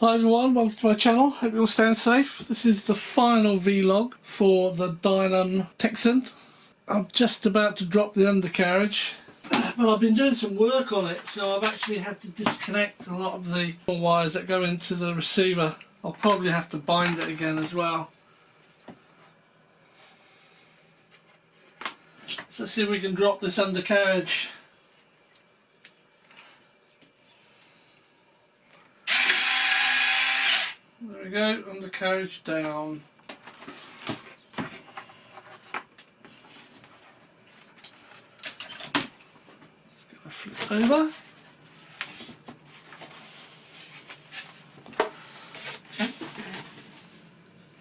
Hi everyone, welcome to my channel. Hope you're all staying safe. This is the final vlog for the Dynam Texan. I'm just about to drop the undercarriage, but I've been doing some work on it, so I've actually had to disconnect a lot of the wires that go into the receiver. I'll probably have to bind it again as well. So let's see if we can drop this undercarriage. There we go, undercarriage down. Just gonna flip over.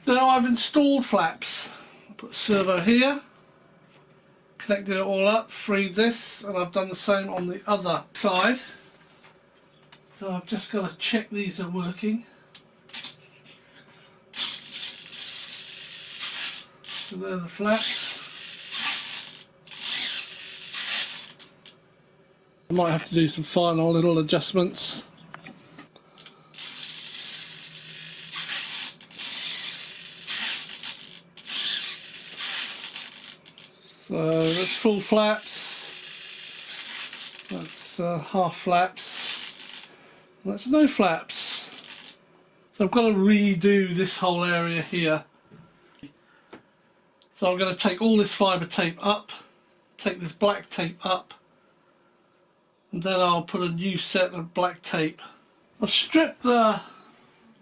Now I've installed flaps. I put a servo here, connected it all up, freed this, and I've done the same on the other side. So I've just got to check these are working. So there are the flaps. I might have to do some final little adjustments. So that's full flaps, that's half flaps, and that's no flaps. So I've got to redo this whole area here. So I'm going to take all this fibre tape up, take this black tape up, and then I'll put a new set of black tape. I've stripped the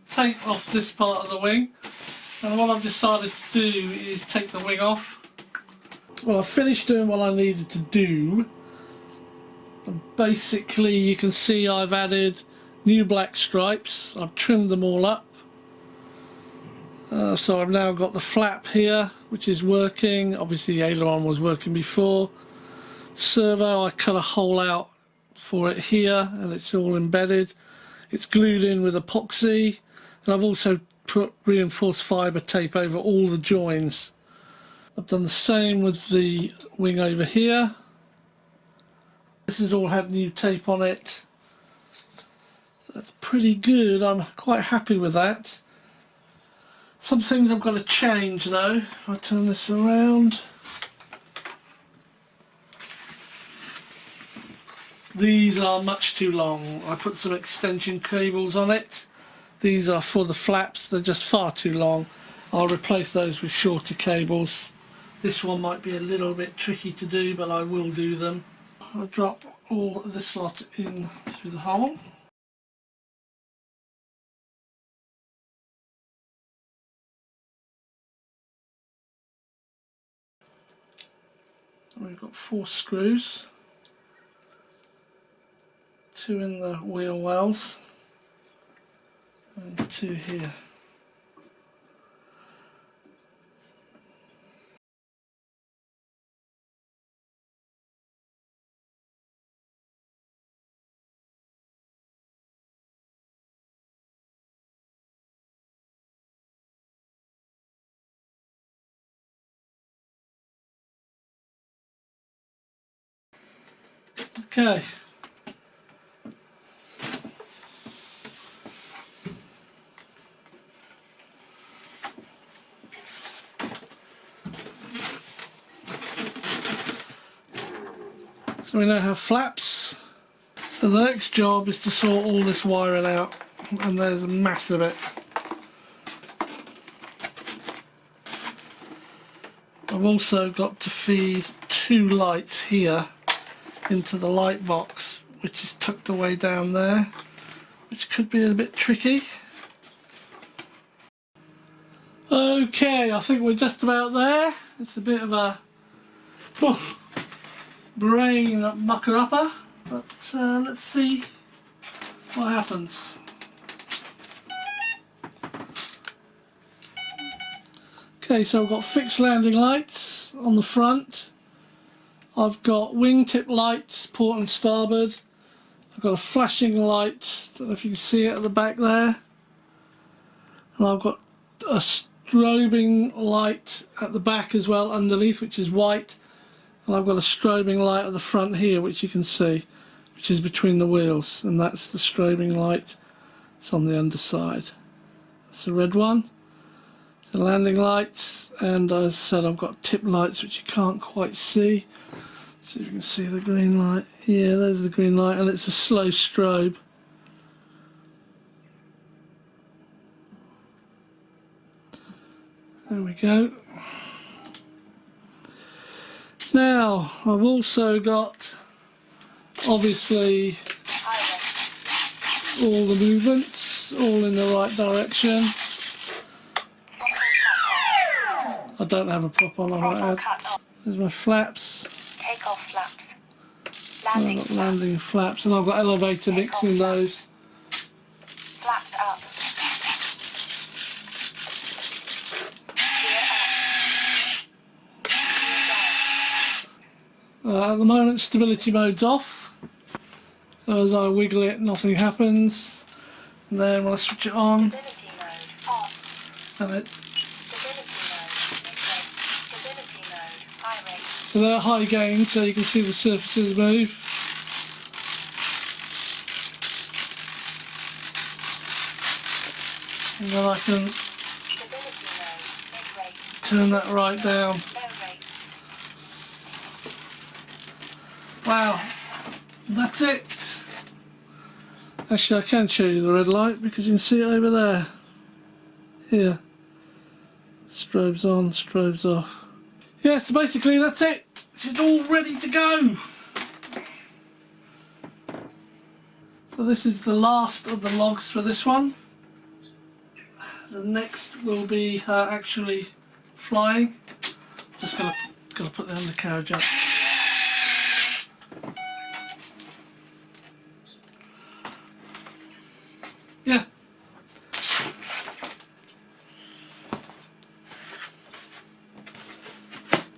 tape off this part of the wing, and what I've decided to do is take the wing off. Well, I've finished doing what I needed to do, and basically you can see I've added new black stripes. I've trimmed them all up. So I've now got the flap here, which is working. Obviously the aileron was working before. Servo, I cut a hole out for it here, and it's all embedded. It's glued in with epoxy, and I've also put reinforced fibre tape over all the joins. I've done the same with the wing over here. This has all had new tape on it. That's pretty good. I'm quite happy with that. Some things I've got to change though. If I turn this around, these are much too long. I put some extension cables on it. These are for the flaps, they're just far too long. I'll replace those with shorter cables. This one might be a little bit tricky to do, but I will do them. I'll drop all this lot in through the hole. We've got 4 screws, 2 in the wheel wells and 2 here. Okay. So we now have flaps. So the next job is to sort all this wiring out, and there's a mass of it. I've also got to feed 2 lights here into the light box, which is tucked away down there, which could be a bit tricky. Okay, I think we're just about there. It's a bit of a brain mucker-upper, but let's see what happens. Okay, so I've got fixed landing lights on the front. I've got wingtip lights, port and starboard. I've got a flashing light, don't know if you can see it at the back there. And I've got a strobing light at the back as well, underneath, which is white. And I've got a strobing light at the front here, which you can see, which is between the wheels. And that's the strobing light It's on the underside. That's the red one. The landing lights, and as I said, I've got tip lights which you can't quite see. See if you can see the green light. Yeah, there's the green light, and it's a slow strobe. There we go. Now, I've also got, obviously, all the movements, all in the right direction. I don't have a prop on, I might add. There's my flaps. Take off flaps. I've got landing flaps, and I've got elevator mixing those. Flaps up. At the moment, stability mode's off. So as I wiggle it, nothing happens. And then when I switch it on, Stability mode off. and it's Stability mode high rate. so they're high gain, so you can see the surfaces move. And then I can Stability mode mid rate. turn that right down. Low rate. Wow, that's it. Actually, I can show you the red light because you can see it over there. Here. Strobes on, strobes off. Yeah, so basically that's it. It's all ready to go. So this is the last of the logs for this one. The next will be her actually flying. Just gotta put the undercarriage up. Yeah.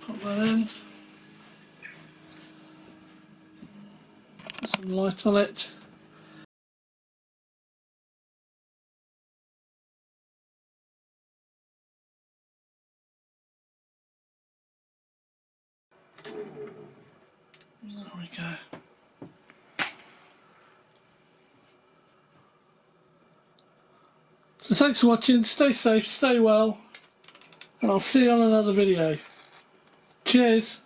Put that in. Put some light on it. There we go. So thanks for watching, stay safe, stay well, and I'll see you on another video. Cheers!